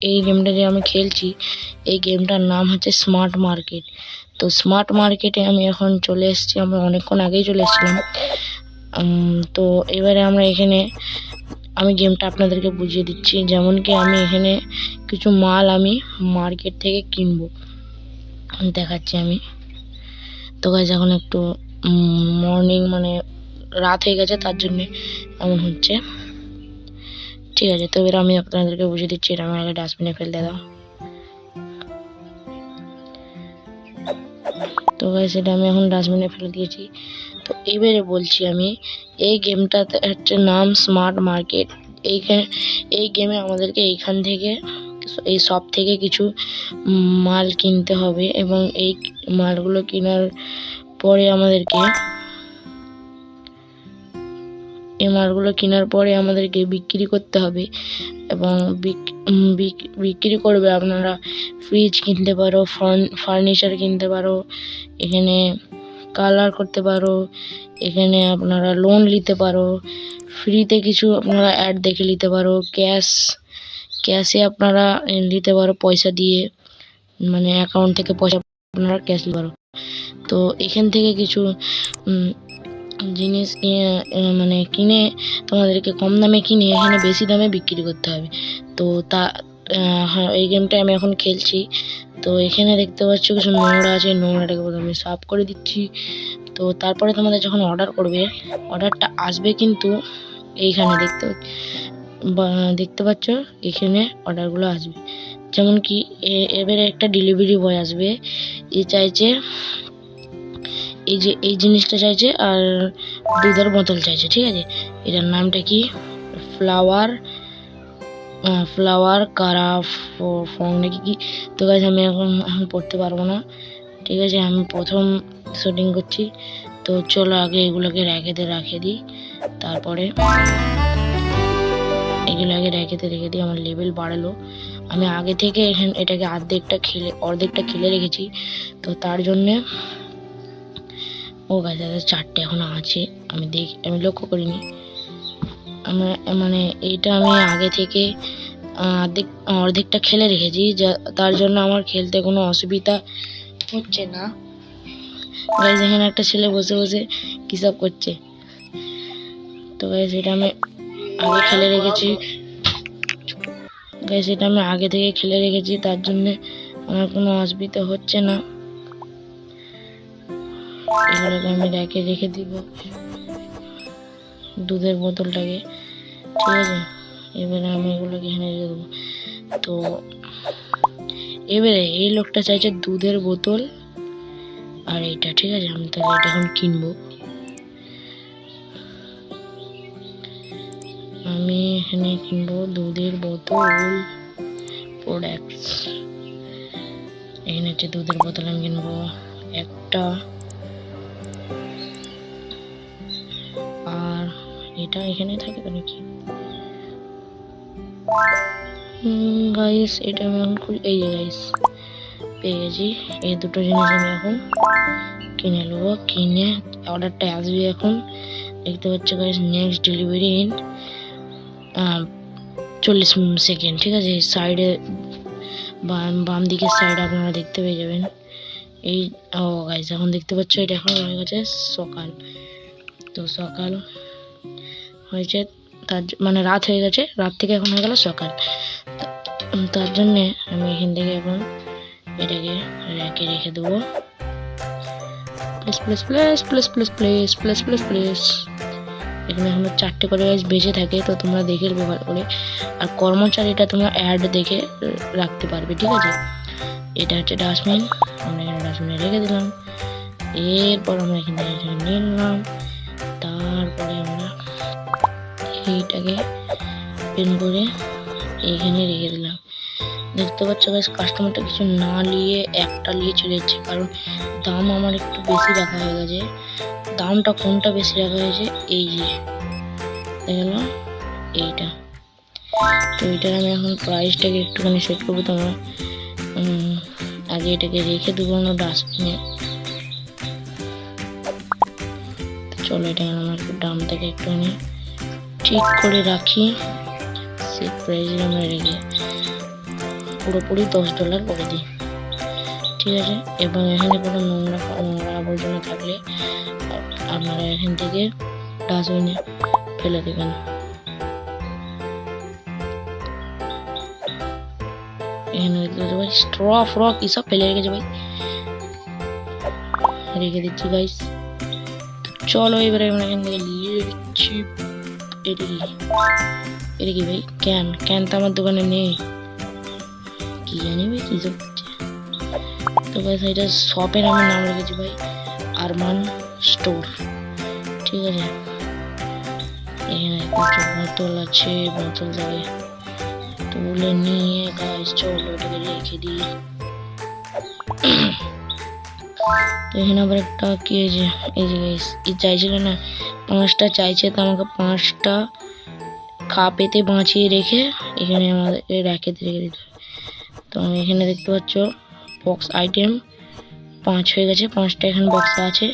এই গেমটা যে আমি খেলছি এই গেমটার নাম হচ্ছে স্মার্ট মার্কেট। তো স্মার্ট মার্কেটে আমি এখন চলে এসেছি, আমরা অনেকক্ষণ আগেই চলে এসেছিলাম। তো এবারে আমরা এখানে আমি গেমটা আপনাদেরকে বুঝিয়ে দিচ্ছি। যেমন কি আমি এখানে কিছু মাল আমি মার্কেট থেকে কিনবো, দেখাচ্ছি আমি। তো গাইস এখন একটু মর্নিং মানে রাত হয়ে গেছে, তার জন্য এমন হচ্ছে। ঠিক আছে, তো এবার আমি আপনাদেরকে বুঝিয়ে দিচ্ছি। এটা আমি আগে ডাস্টবিনে ফেলতে দাও। তো গাইস এটা আমি এখন ডাস্টবিনে ফেলে দিয়েছি। তো এবারে বলছি আমি, এই গেমটাতে হচ্ছে নাম স্মার্ট মার্কেট। এইখানে এই গেমে আমাদেরকে এইখান থেকে এই শপ থেকে কিছু মাল কিনতে হবে, এবং এই মালগুলো কেনার পরে আমাদেরকে বিক্রি করতে হবে, এবং বিক্রি করবে। আপনারা ফ্রিজ কিনতে পারো, ফার্নিচার কিনতে পারো, এখানে কালার করতে পারো, এখানে আপনারা লোন নিতে পারো, ফ্রিতে কিছু আপনারা অ্যাড দেখে নিতে পারো, ক্যাশে আপনারা নিতে পারো, পয়সা দিয়ে মানে অ্যাকাউন্ট থেকে পয়সা আপনারা ক্যাশ নিতে পারো। তো এখান থেকে কিছু জিনিস মানে কিনে তোমাদেরকে কম দামে কিনে এখানে বেশি দামে বিক্রি করতে হবে। তো হ্যাঁ, এই গেমটা আমি এখন খেলছি। তো এখানে দেখতে পাচ্ছ কিছু নোংরা আছে, নোংরাটাকে প্রথমে সাফ করে দিচ্ছি। তো তারপরে তোমাদের যখন অর্ডার করবে, অর্ডারটা আসবে কিন্তু এইখানে দেখতে পাচ্ছ, এখানে অর্ডারগুলো আসবে। যেমন কি এবারে একটা ডেলিভারি বয় আসবে, এ চাইছে এই জিনিসটা চাইছে, আর দুধের বোতল চাইছে। ঠিক আছে, এটার নামটা কি? ফ্লাওয়ার ফং নাকি কি। তো গাইস আমি এখন পড়তে পারবো না। ঠিক আছে, আমি প্রথম শুটিং করছি। তো চলো আগে এগুলোকে রেখে দিই। তারপরে এগুলো আগে রেখে দিই। আমার লেভেল বাড়ালো। আমি আগে থেকে এটাকে অর্ধেকটা খেলে রেখেছি। তো তার জন্যে ও গাছ 4টে এখনো আছে, আমি লক্ষ্য করিনি। মানে এইটা আমি আগে থেকে অর্ধেকটা খেলে রেখেছি, তার জন্য আমার খেলতে কোনো অসুবিধা হচ্ছে না। গাইস এখানে একটা ছেলে বসে বসে কি সব করছে। তো গাইস এটা আমি আগে খেলে রেখেছি। তার জন্য আমার কোনো অসুবিধা হচ্ছে না। এগুলোকে আমি রেখে দিব, দুধের বোতলটাকে। ঠিক আছে, এবারে আমি এগুলোকে এখানে রেখে দেবো। তো এবারে এই লোকটা চাইছে দুধের বোতল আর এইটা। ঠিক আছে, আমি তাহলে এটা এখন কিনবো। আমি এখানে কিনবো দুধের বোতল প্রোডাক্টস। এখানে হচ্ছে দুধের বোতল আমি কিনবো একটা, আর এটা এখানে থাকে তো নাকি। গাইস এটা আমি এখন এই যে গাইস পেয়ে গেছি। এই দুটো জিনিস আমি এখন কিনে নেবো। কিনে অর্ডারটা আসবে এখন। দেখতে পাচ্ছ guys, next delivery in 40 second. ঠিক আছে, সাইডে বাম দিকের সাইডে আপনারা দেখতে পেয়ে যাবেন। এই গাইস এখন দেখতে পাচ্ছ, এটা এখন হয়ে গেছে সকাল। তো সকাল হয়েছে, মানে রাত হয়ে গেছে, রাত থেকে এখন হয়ে গেল সকাল। তার জন্যে আমি এখান থেকে এখন এটাকে রেখে দেবো। এখানে এখনো 4টে করে গাইস বেঁচে থাকে, তো তোমরা দেখে ব্যবহার করে। আর কর্মচারীটা তোমরা অ্যাড দেখে রাখতে পারবে। ঠিক আছে, এটা হচ্ছে ডাস্টবিন, আমরা এখানে ডাস্টবিনে রেখে দিলাম। এরপর আমরা এখান থেকে নিয়ে নিলাম। তারপরে আমরা এইটাকে পেন করে এখানে রেখে দিলাম। দেখতে পাচ্ছ গাইস, কাস্টমারটা কিছু না নিয়ে একটা নিয়ে চলে যাচ্ছে, কারণ দাম আমার একটু বেশি রাখা হয়ে গেছে। দামটা কোনটা বেশি রাখা হয়েছে, এই যে দেখা গেল এইটা। তো এটার আমি এখন প্রাইসটাকে একটুখানি সেট করবো। তোমরা আগে এটাকে রেখে দেবো আমরা ডাস্টবিনে। চলো এটা আমার দামটাকে একটুখানি ঠিক করে রাখি, সেট প্রাইসে আমরা রেখে। পুরোপুরি $10 করে দিই, ঠিক আছে। এবং এখানে কোনো নোংরা আবর্জনা থাকলে আপনারা এখান থেকে ডাস্টবিনে ফেলে দেবেন। এখানে দেখতে ভাই স্ট্র কি সব ফেলে রেখেছে ভাই, রেখে দিচ্ছি গাইস। চলো এবারে আমরা এখান থেকে নিয়ে দিচ্ছি। এটা কি ভাই? ক্যান তো আমার দোকানে নেই, কি জানি ভাই কি সব। তো গাইস এটা শপের আমি নাম রেখেছি ভাই আরমান স্টোর, ঠিক আছে। এখানে বোতল আছে, বোতল থেকে তুলে নিয়ে গাইস চলো এটাকে রেখে দিই। তো এখানে আবার একটা কি আছে, এই যে গাইস এই চাইছিল না 5টা চাইছে, তো আমাকে 5টা কাপেতে বাঁচিয়ে রেখে এখানে আমাদের রেখে দিতে হবে। তো আমি এখানে দেখতে পাচ্ছ বক্স আইটেম 5 হয়ে গেছে, 5টা এখানে বক্স আছে।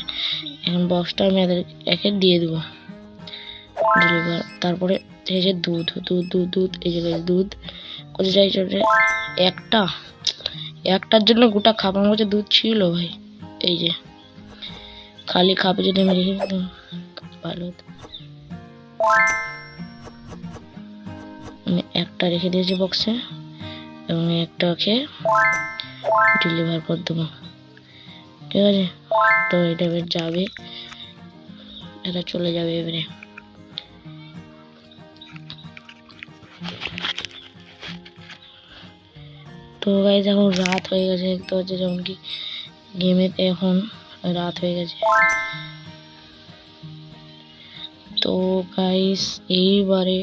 এখন বক্সটা আমি একে দিয়ে দেবো ডেলিভার। তারপরে এই যে দুধ, এই যে দুধ কোথায় চাইছে একটার জন্য গোটা খাপ, আমার কাছে দুধ ছিল ভাই। এই যে খালি খাপে যদি আমি রেখে দিতাম ভালো হতো। আমি একটা রেখে দিয়েছি বক্সে এবং একটাকে ডেলিভার করে দেবো, ঠিক আছে। তো এটা এবার যাবে, এটা চলে যাবে এবারে। তো গাইস এখন রাত হয়ে গেছে, দেখতে হচ্ছে যেমন কি গেমেতে এখন রাত হয়ে গেছে। তো গাইস এইবারে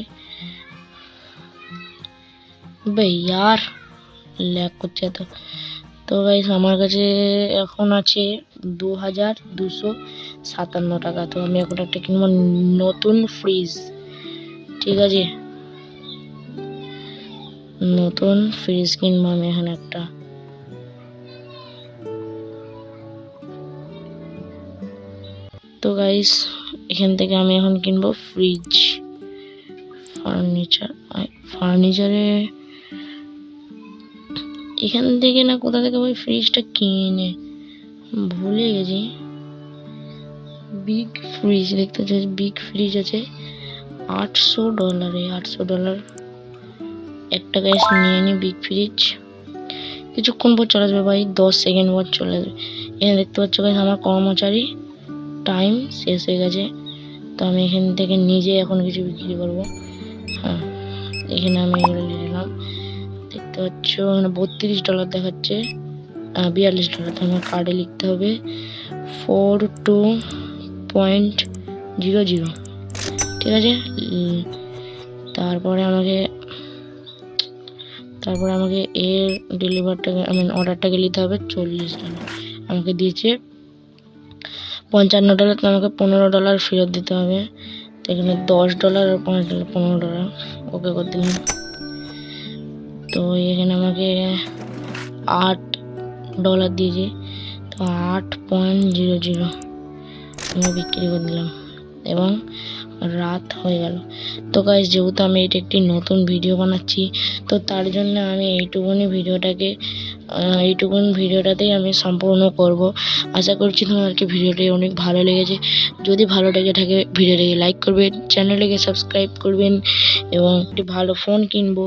ভাই यार ল্যাগ করছে তো গাইস আমার কাছে এখন আছে 2257 টাকা। তো আমি এখন একটা কিনবো নতুন ফ্রিজ, ঠিক আছে। নতুন ফ্রিজ কিনবো আমি এখন একটা। তো গাইস এখান থেকে আমি এখন কিনবো ফ্রিজ। ফার্নিচারে এখান থেকে না কোথা থেকে ভাই ফ্রিজটা কিনে ভুলে গেছি। বিগ ফ্রিজ দেখতে চাই, বিগ ফ্রিজ আছে $800, $800 একটা গাইস নিয়ে নি বিগ ফ্রিজ। কিছুক্ষণ পর চলে যাবে ভাই, 10 সেকেন্ড পর চলে যাবে। এখানে দেখতে পাচ্ছ গাইস আমার কর্মচারী টাইম শেষ হয়ে গেছে। তো আমি এখান থেকে নিজে এখন কিছু বিক্রি করবো। হ্যাঁ এখানে আমি এগুলো নিলাম, দেখতে পাচ্ছ এখানে $32 দেখাচ্ছে, $42। তো আমার কার্ডে লিখতে হবে 42.00, ঠিক আছে। তারপরে আমাকে এর ডেলিভারটাকে অর্ডারটাকে নিতে হবে $40। আমাকে দিয়েছে $55। তো আমাকে $15 ফেরত দিতে হবে। তো এখানে $10 আর $5 $15 ওকে করে দিলাম। তো এখানে আমাকে $8 দিয়েছে, তো 8.00 আমি বিক্রি করে দিলাম এবং রাত হয়ে গেল। তো গাইস যেহেতু আমি এটা একটি নতুন ভিডিও বানাচ্ছি, তো তার জন্য আমি এইটুকুন ভিডিওটাতেই আমি সম্পূর্ণ করব। আশা করছি তোমাদেরকে ভিডিওটি অনেক ভালো লেগেছে। যদি ভালো লেগে থাকে ভিডিওটাকে লাইক করবেন, চ্যানেলটাকে সাবস্ক্রাইব করবেন এবং একটি ভালো ফোন কিনবো।